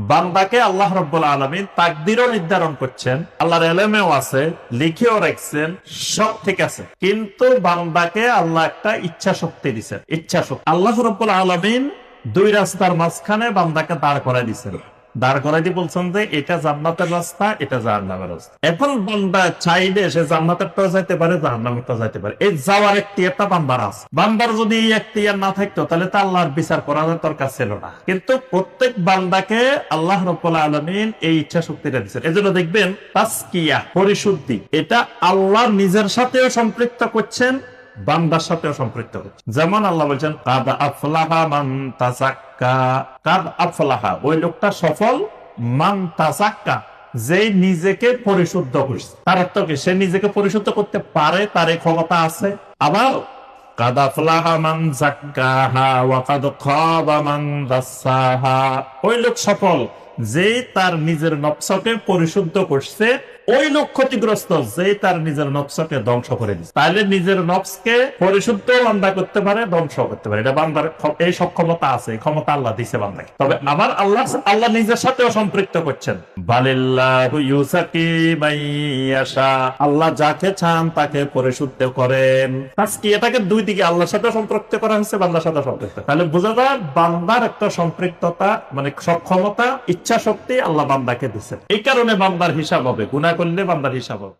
বান্দাকে আল্লাহ রাব্বুল আলামিন তাকদীরও নির্ধারণ করছেন, আল্লাহর ইলমেও আছে, লিখেও রাখছেন, সব ঠিক আছে, কিন্তু বান্দাকে আল্লাহ একটা ইচ্ছা শক্তি দিচ্ছেন। ইচ্ছা শক্তি আল্লাহ রাব্বুল আলামিন দুই রাস্তার মাঝখানে বান্দাকে দাঁড় করাই দিচ্ছেন। দাঁড় করাই দিয়ে বলছেন যে এটা জান্নাতের রাস্তা, এটা জাহান্নামের রাস্তা। এখন বান্দা চাইলে সে জান্নাতেরটাও যাইতে পারে, জাহান্নামেরটাও যাইতে পারে। এই যাওয়ার এখতিয়ারটা বান্দার আছে। বান্দার যদি এই এখতিয়ার না থাকতো তাহলে তো আল্লাহর বিচার করার দরকার ছিল না। কিন্তু প্রত্যেক বান্দাকে আল্লাহ রাব্বুল আলামিন এই ইচ্ছা শক্তিটা দিচ্ছেন। এজন্য দেখবেন তাসকিয়া, পরিশুদ্ধি, এটা আল্লাহ নিজের সাথেও সম্পৃক্ত করছেন, বান্দার সাথেও সম্পৃক্ত করছে। যেমন আল্লাহ বলছেন কাদ আফলাহা মান তাযাক্কা, কাদ আফলাহা ওই লোকটা সফল, মান তাযাক্কা যে নিজেকে পরিশুদ্ধ করছে। তার অর্থ কি? সে নিজেকে পরিশুদ্ধ করতে পারে, তার এই ক্ষমতা আছে। আবার কাদ আফলাহা মান যাক্কাহা ওয়া কাদ খাবা মান দাসসাহা, ওই লোক সফল যে তার নিজের নফসকে পরিশুদ্ধ করছে, ওই লোক ক্ষতিগ্রস্ত যে তার নিজের নফসকে ধ্বংস করে দিচ্ছে। তাহলে নিজের নফসকে পরিশুদ্ধ বান্দা করতে পারে, ধ্বংস করতে পারে, এটা বান্দার এই সক্ষমতা আছে, এই ক্ষমতা আল্লাহ দিছে বান্দাকে। তবে আবার আল্লাহ নিজের সাথেও সম্পৃক্ত করছেন। বালিল্লাহু ইউসাকি মান ইয়াশা, আল্লাহ যাকে চান তাকে পরিশুদ্ধ করেন। তাসকিয়াটাকে দুই দিকে আল্লাহর সাথে সম্পৃক্ত করা হয়েছে, বান্দার সাথে সম্পৃক্ত। তাহলে বোঝা যায় বান্দার একটা সম্পৃক্ততা, মানে সক্ষমতা, ইচ্ছা শক্তি আল্লাহ বান্দাকে দিচ্ছেন। এই কারণে বান্দার হিসাব হবে, গুনাহ করলে বান্দার হিসাব হবে।